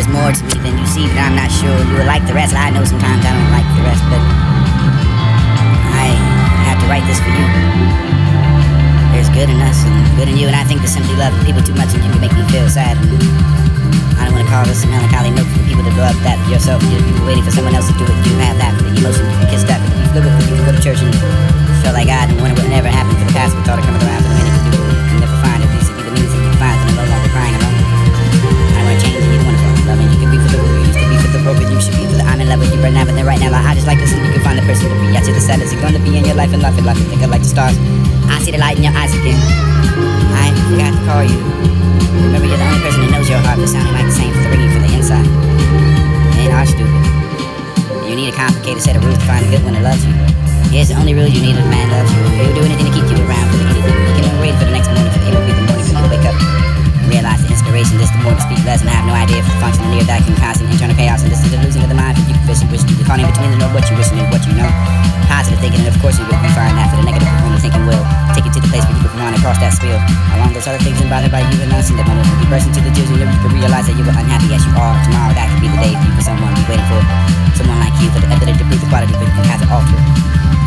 there's more to me than you see, but I'm not sure you would like the rest. I know sometimes I don't like the rest, but I have to write this for you. There's good in us and good in you, and I think to simply love people too much and you can make me feel sad. And I don't want to call this a melancholy note for people to love that yourself. You're waiting for someone else to do it. You have that for the emotion. You can kiss that for the you live with. You can go to church and feel like God and wonder what never happened for the past. But thought of coming around for the minute to do it. You can never find it. These would be the meanings that you find and no longer crying alone. I don't want to change and you don't want to fall in love. And you can be for the you used to be for the broken. You should be for the I'm in love with you right now. But then right now, like, I just like to see if you can find the person to be. I see the sadness you're going to be in your life and life and life. And think I like the stars. I see the light in your eyes again. I forgot to call you. Remember, you're the only person that knows your heart, but sounding like the same for the ringing from the inside. Men are stupid. You need a complicated set of rules to find a good one that loves you. Here's the only rule you need if a man loves you. He will do anything to keep you around for the anything. He can wait for the next morning, for the will be the morning for you to wake up. Realize the inspiration, this the more to speak less, and I have no idea if the function of near that can constant internal chaos, and this is the losing of the mind, if you can fish and wish you caught in between to know what you wish and what you know. Positive thinking, and of course you will be fine after the negative only thinking will take you to the place where you can run across that spill. Along those other things and bothered by you and us, and that moment when you burst into the tears and you can realize that you were unhappy as you are. Tomorrow that could be the day for you for someone be waiting for. Someone like you for the ability to prove the quality, but you have to alter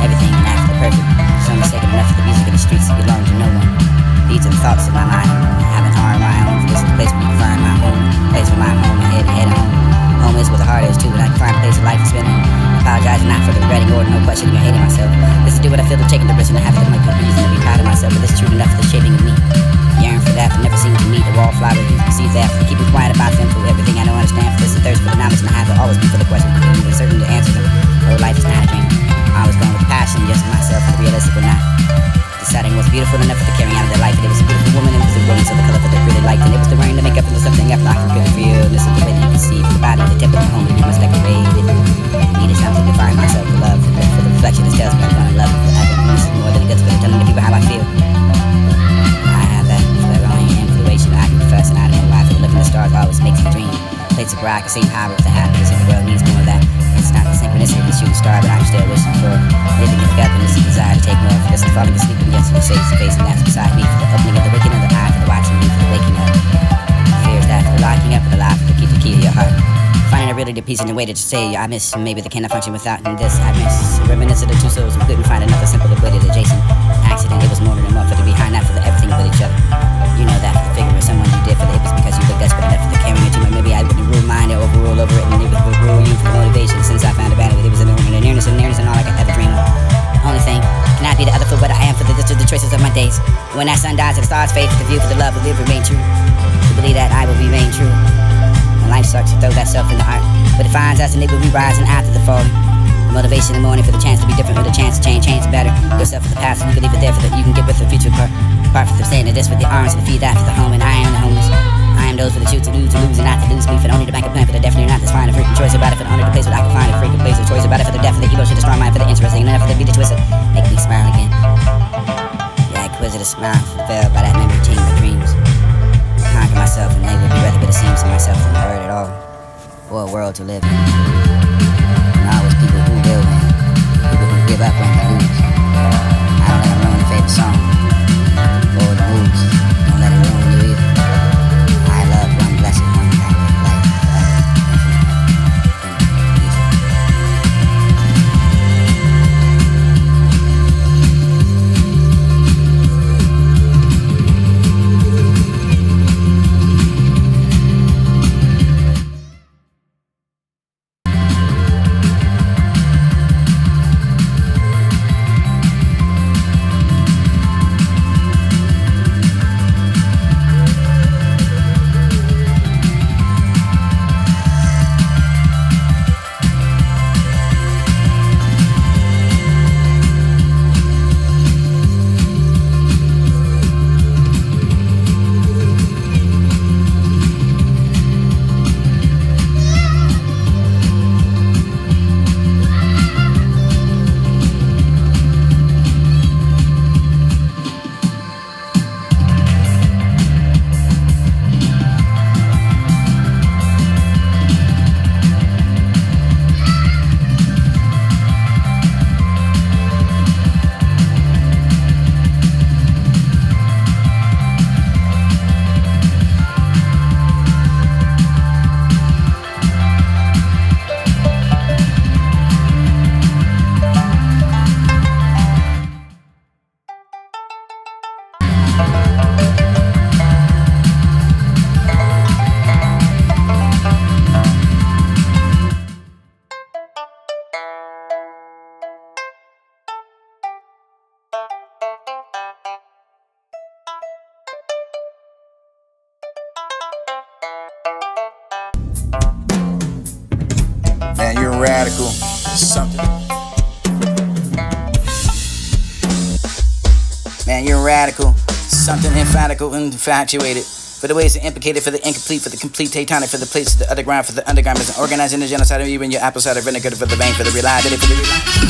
everything and after the perfect. Some mistaken enough for the music in the streets to belong to no one. These are the thoughts in my mind. I have an heart of my own. This is the place where you can find my home. Place where my home and head home. Home is where the heart is too, but I can find a place of life to spend in. Apologizing not for the regretting or no questioning or hating myself. This is do what I feel to taking the risk and I have to make a reason to be proud of myself. But this is true enough for the shaping of me. Yearn for that, but never seem to meet the wallflower. You can see that for keeping quiet about them through everything I don't understand. For this is thirst for the knowledge and I have to always be for the question. Being certain to answer them. Oh, life is not a dream. I was going with passion, just for myself, for the realistic or not. Deciding what's beautiful enough for the carrying out of their life. And it was a beautiful woman, and it was a woman, so the color that they really liked. And it was the rain to make up into something after I could really feel. And this is the way that you can see for the body, the temple, the home, and you must decorate it. Needed something to find myself for love. For the reflection that tells me I'm gonna love you forever. And this is more than a good for telling the people how I feel. I have that only influence I can confess, and I don't know why. For the look in the stars always makes me dream. Places where I can see power of the happiness, and the world needs more of that. It's not the synchronicity of the shooting star, but I'm still wishing for living in togetherness and desire to take more for this and falling asleep and yes, you say it's face and that's beside me. For the opening of the waking of the eye, for the watching me, for the waking up. Fears that for the locking up of the life, to keep the key to your heart. Finding a really good piece in the way to say I miss, maybe they cannot function without, and this I miss. Reminiscent of the two souls who couldn't find another simple avoided adjacent accident. It was more than enough for the behind, not for the everything but each other. You know that for the figure of someone you did for the it was because you were desperate enough for the carrying it to me. Maybe I wouldn't rule mine or overrule over it, and it would rule you for the motivation. Since I found a battle, it was an nearness and all I could ever dream of. The only thing cannot be the other for what I am for the choices of my days. When that sun dies and the stars fade, for the view for the love will live remain true. To believe that I will remain true. When life sucks, you throw that self in the art, but it finds us and it will be rising after the fall. Motivation in the morning for the chance to be different, with a chance to change better. Yourself for the past, and you can leave it there for that you can get with the future part. Apart from saying that this with the arms and the feet, that for the home, and I am the homeless. I am those for the shoot to lose, and not to lose me. For the only to bank a plan for the definitely not. That's fine. A freaking choice about it for the honor, the place where I can find a freaking place. A choice about it for the definite emotion, the strong mind for the interesting, and enough for the beat to twist it. Make me smile again. Yeah, inquisitive smile fulfilled by that memory team of dreams. Conquer myself and they would be rather but it seems to myself than a word at all. For a world to live in. And always people who will win. People who give up when they lose. I don't let them ruin the favorite song. Or the moves. Don't let it ruin you either. I love one blessed one kind of life. Man, you're radical. Something. Man, you're radical. Something emphatical and infatuated. For the ways that implicated, for the incomplete, for the complete tectonic, for the plates, for the underground, for the undergarments, and organizing the genocide of you and your apple cider vinegar, for the vein, for the reliability, for the reliability.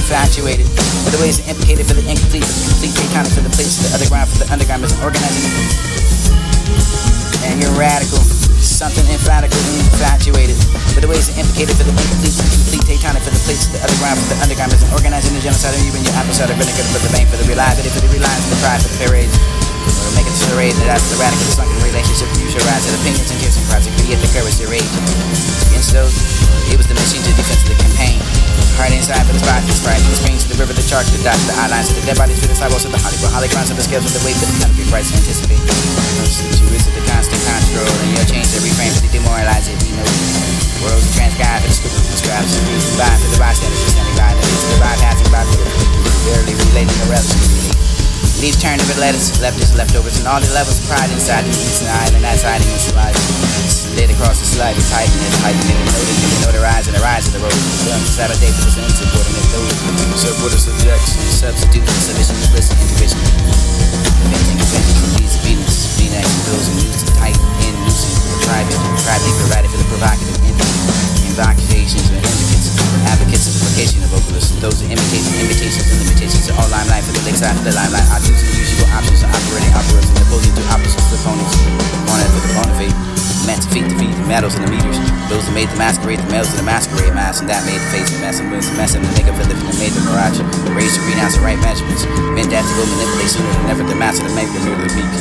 Infatuated for the ways that implicated, for the incomplete, for the complete tectonic, for the plates, for the underground, for the undergarments, and organizing. And you're radical, something emphatical and infatuated for the ways that implicated, for the incomplete, for the complete tectonic, for the plates, for the underground, for the undergarments, and organizing the genocide of you and your apple cider vinegar, for the vein, for the reliability, for the reliance, for the pride, for the parade. Or make it charade that after the radical sunken relationship, you should rise to the opinions and tears and cries to create the courage to rage against those. It was the machine to defense of the campaign. Heart inside for the spot, the sprite, the screens to the river, the charge, the dots, the outlines, to the dead bodies, to the sidewalks, of the Hollywood, holograms, of the scales, with the weight, to the country, price, anticipate. Since you resist the constant control and your change every frame to demoralize it, you know. Worlds are transcribed for the scribbles and scribes. Combined for the bystanders just standing by. The leads to the bypassing by the barely relating or relatively. Leaves turned over lettuce, leftovers, and all the levels of pride inside the east and island that's hiding in slides. Slid across the slide, it's tightening, know the rise and the rise of the road. Sabbath day for the insubordinate those. Subordinate subjects, substitute, submission, bliss, intuition. Inventing inventions of these obedience, being action bills and used to tight and loosing the privately provided for the provocative invocations and indicates, advocates of the vocation of vocalists, those who imitate the invitations and limitations of all limelight for the lakeside for the limelight. I choose the usual options of operating operas and opposing to opposites to opponents. Opponent for the bonafide, meant to feed the medals and the meters. Those that made the masquerade, the males of the masquerade mask, and that made the face of mess and wins the mess and the makeup for living and made the mirage. Raised to renounce the right measurements, meant that to go manipulate sooner than ever the master to make the mirror the meek.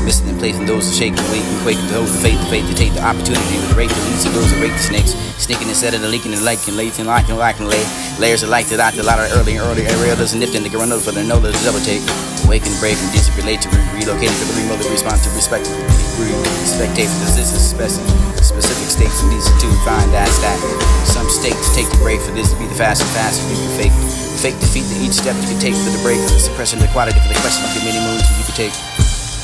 Missing in place and those who shake and wake and quake, those who faith to take the opportunity with the rake the leads and those who rake the snakes. Sneaking instead of the leaking and liking, late and locking, lay. Layers of light to out the ladder early and early. Areolas and nipped in the garanola for the nola to double take. Wake and break and relate to relocating for the remote response to respect. Spectate for this is specific states and these are two find that's that. Some states take the break for this to be the fastest you can fake defeat to each step you can take for the break for the suppression of the quality for the question of the many moves you can take.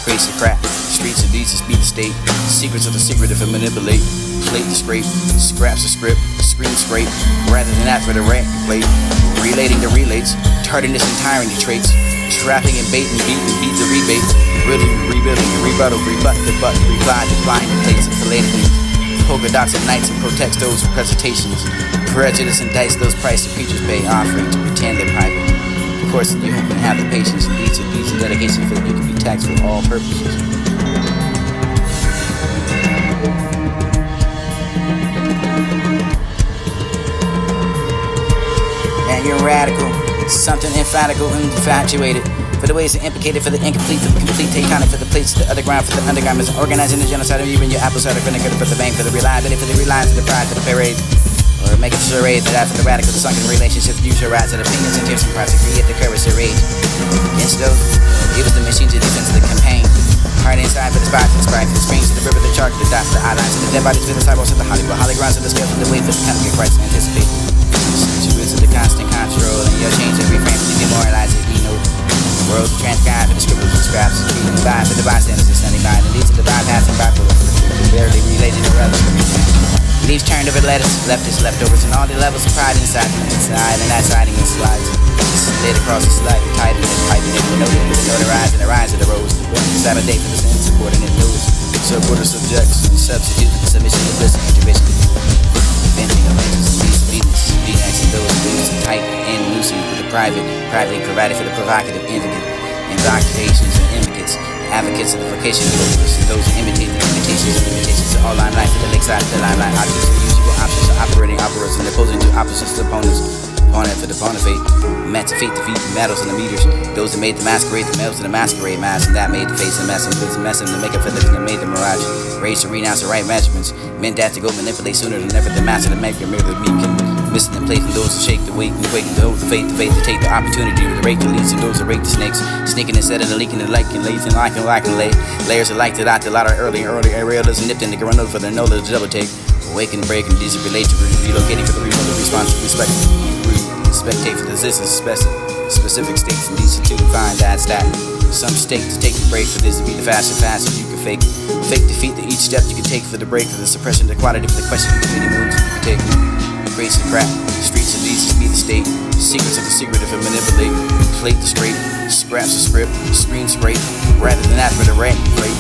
Crates of crap, streets of these to speed the state, secrets of the secretive and manipulate, plate to scrape, scraps of script, screen scrape, rather than that for the rank plate, relating the relates, tardiness and tyranny traits, trapping and bait and beat the rebate, really rebuilding and rebuttal, rebut the butt, reply, decline the plates of collated polka dots at nights and protects those presentations, prejudice and dice those prices preachers pay, offering to pretend they're private. Of course, you can have the patience and deeds and dedication for you can be taxed for all purposes. And you're radical, something emphatical and infatuated. For the ways that implicated for the incomplete, for the complete tectonic, for the plates, the other ground, for the undergarments, organizing the genocide of you and your apple cider vinegar, for the vein, for the reliability, for the reliance, for the pride, for the parade. Or make a charade that after the radical, the sunken relationships, use your rights and opinions and tears and cries to create the courage to rage. Against those, it was the machines of defense of the campaign. Heart inside for the spot, for the sprite, for the screens, to the river, the charge, the dots, the outlines, to the dead bodies, for the sidewalks, of the Hollywood, holograms, of the scales, of the wave, for the chemical Christ to anticipate. You into the constant control, and your change and reframe to demoralize it, you know. Worlds transcribed for the scribbles and scraps, keeping the vibe for the bystanders and standing by, and the leads to the bypassing by for the barely related or relative. Leaves turned over lettuce, leftovers, and all the levels of pride inside and that's hiding in slides. Slid across the slide, tightening know the rise and the rise of the rose. Sabbath day for the insubordinate news. Subordinate subjects, substitute for the submission of bliss and intuition. Inventing inventions and these obedience, being action those who tight and loosing with the privately provided for the provocative invocations and indicates. Advocates of the vocation of vocalists, those who imitate the imitations and limitations of all limelight for the lakeside for the limelight. I choose the usual options of operating operas and opposing to opposites to opponents. Opponent for the bonafide, meant to feed the medals and the meters. Those that made the masquerade, the males of the masquerade mask, and that made the face and mess and bliss and mess and the makeup for living and made the mirage. Raised to renounce the right measurements, meant that to go manipulate sooner than ever the master to make your mirror the meek. Missing in place and those who shake the wake and quake and those the faith to take the opportunity with the rake the leads and those that rake the snakes. Sneaking instead of the leaking and liking, late and locking, lay. Layers of light to out the ladder early and early. Areolas nipped in the garanola for the nola to double take. Wake and break and relate to relocating for the remote response to respect. Spectate for the existence specific states and these are two find that's that. Some states take the break for this to be the fastest you can fake defeat to each step you can take for the break for the suppression of the quality for the question of the many moves you can take. Crates of crap, streets of these to be the state, secrets of the secretive and manipulate, plate to scrape, scraps of script, screen scrape, rather than that for the rank plate,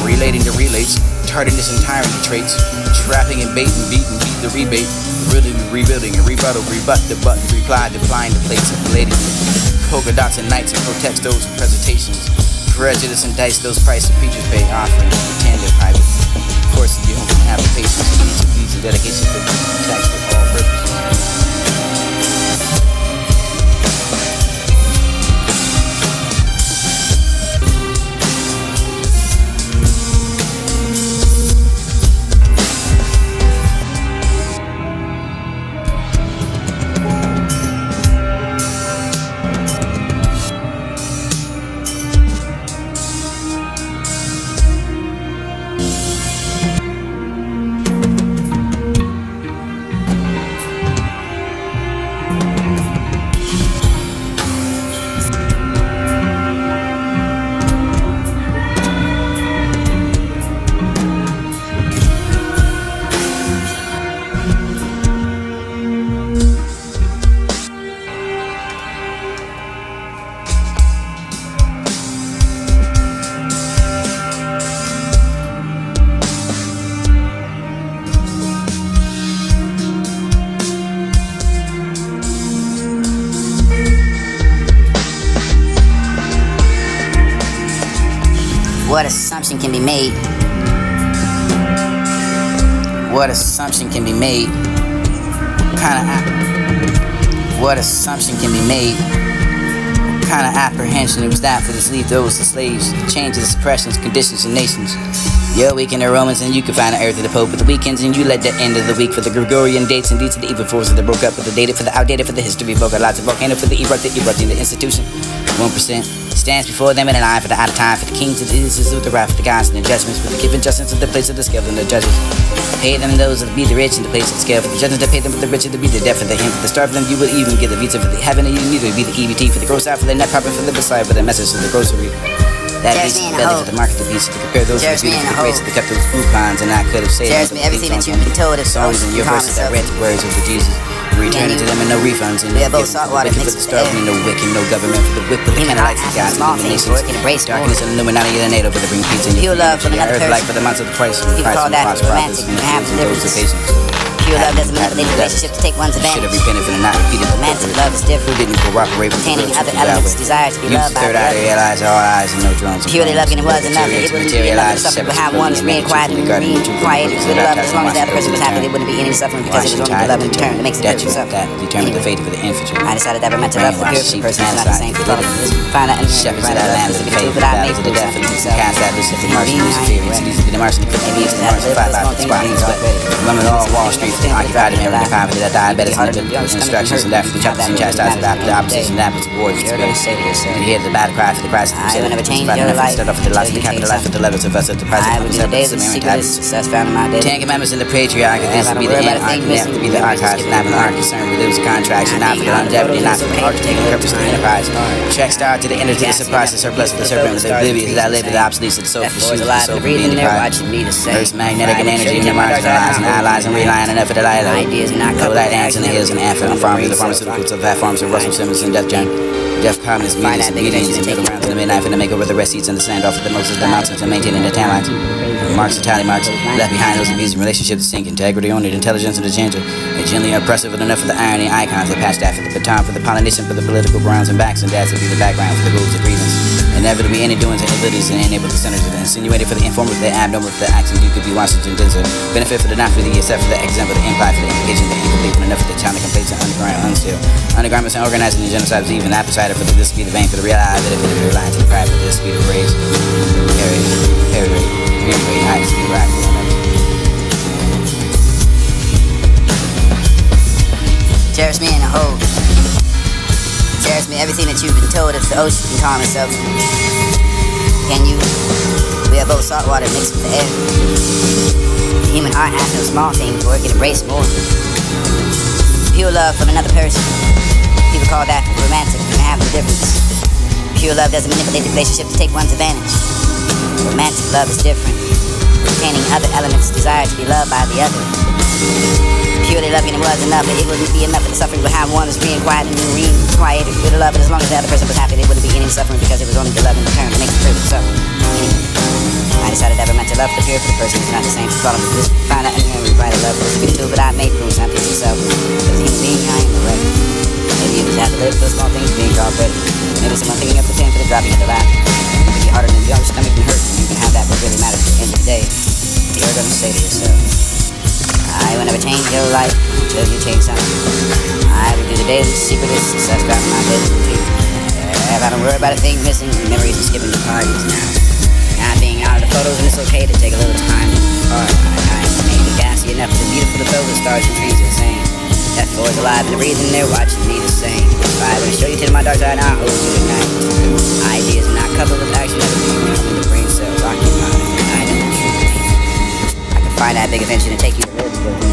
relating the relates, tardiness and tyranny traits, trapping and bait and beat the rebate, really rebuilding and rebuttal, rebut the button, reply, decline the plates and relating polka dots and nights and protects those presentations, prejudice and dice those prices preachers pay, offering to pretend they're private. Of course, you don't have the patience and needs and dedication for tax for all purposes. What assumption can be made? What assumption can be made? What assumption can be made? What kind of apprehension it was that for this leave those to slaves, the changes, suppressions, conditions, and nations. You're week in the Romans and you can find the earth of the Pope with the weekends and you led the end of the week for the Gregorian dates and deeds of the evil forces that broke up with the dated for the outdated for the history broke lots of volcano for the erupting the institution. 1% stands before them in a line for the out of time for the kings of the issues with the wrath of the gods and the judgments for the given justice of the place of the scale and the judges. Pay them those that be the rich in the place of the scale for the judges that pay them for the rich and to be the deaf for the him for the starve them you will even give the visa for the heaven and you neither be the EBT for the gross out for the net profit for the beside for the message of the grocery. That beast of the belly for the market, the beast to compare those with the beautiful grace of the cut those coupons, and I could have saved everything that you've been told of songs and your verses that read the words of the Jesus. Returning to them and no refunds and no gifts for the wicked, for the starving, no wicked, no government for the wicked, for the Canaanites, the gods, the nations, darkness and illuminati of the NATO for the bring peace and your love for the earth, life for the months of the Christ, and the Christ and the Christ prophets, and the those of patience. Pure love doesn't manipulate the relationship to take one's advantage. Should have repented for the not repeated. Romantic love is different. Who didn't cooperate with containing other elements, desire to be loved by the other. Third eye, realize all eyes and no drones. Purely loving it was enough. It wouldn't be enough to suffer, but how one is being quiet and being quiet with love. As long as the other person was happy, there wouldn't be any suffering because it was only the love in return that makes the person suffer. That determined the fate for the infantry. I decided that romantic love for the person is not the same for the find out and shepherds of that land of the faith, the battles of the death, and cast out this the Martian Luciferians, the Martian, maybe it's the Martian 5 out of the squadrons, but remember all Wall Street, occupied him in the poverty that diabetes and the instructions and after the chapters and chastisement after the opposition and after the war. You can hear the battle cry for the Christ. I will never change your life. Start off with the loss of the capital life of the levels of us at the price I will of do the days of secret success found in my day. 10 Commandments in the Patriarch, this will be the end, to be the archives, not for the art concern, we lose contracts, not for the longevity, not for the art to take the purpose of the enterprise. Check star to the end of the surprise, the surplus of the serpent, with the oblivious, that live with the obsolete of the soul, the shoes, the soul, the enterprise. Earth's magnetic and energy, and the marginalized and allies, and relying enough for the light. Ideas not no light hands in the hills and Anthem, farmers, the pharmaceuticals of that farms, and Russell Simmons and Def Jam. Def Communist meetings and meetings and middle rounds in the midnight for the make over the rest seats and the sand off of the Moses, the mountains, and maintaining the tan lines. Marks and tally marks, left behind those abusing relationships, sink integrity, only intelligence and the ginger. A gently oppressive with enough of the irony icons that passed after the baton for the pollination for the political grounds and backs and dads to be the background for the rules of grievance. And never to be any doings and abilities and enable the centers of the insinuated for the informal for the abnormal for the accent you could be Washington Denzel. Benefit for the not for the except for the exempt for the implied for the implication the incomplete for enough for the town that complaints and underground unstill. Undergarments and organizing the genocide was even appetite for the this be the vein for the real eye that if it is reliant to the pride for this be the rage. Very high speed rock. Cherish me in a hole. Cherish me everything that you've been told if the ocean can calm itself. Can you? We are both salt water mixed with the air. The human heart has no small thing for it can embrace more. Pure love from another person. People call that romantic and have no difference. Pure love doesn't manipulate the relationship to take one's advantage. Romantic love is different, containing other elements, desire to be loved by the other. Purely loving it was enough, but it wouldn't be enough for the suffering, but how one is being quiet and re-quieted with love, and as long as the other person was happy, there wouldn't be any suffering because it was only the love in return that makes the person suffer. I decided that romantic love for the pure for the person is not the same. Follow me to this, find out and hear me write a love for the people, but I made room, not for yourself. Because a human being, I am the right. Maybe you just have to live for the small things being called credit. Maybe someone picking up the 10 for the dropping of the laugh. It can be harder than your stomach can hurt, and you can have that what really matters at the end of the day. You're gonna say to yourself, I will never change your life until you change something. I will do the daily secret of success found in my daily routine. If I don't worry about a thing missing, memories and skipping the parties now. Not being out of the photos, and it's okay to take a little time apart. I may be gassy enough to be beautiful to throw the stars and trees are the same. F4 is alive and breathing, they're watching me the same. If I were to show you to my dark side, I'll hold you tonight. Ideas not coupled with action, everything from the brain cells occupied. I know the truth. I can find that big adventure and take you to live.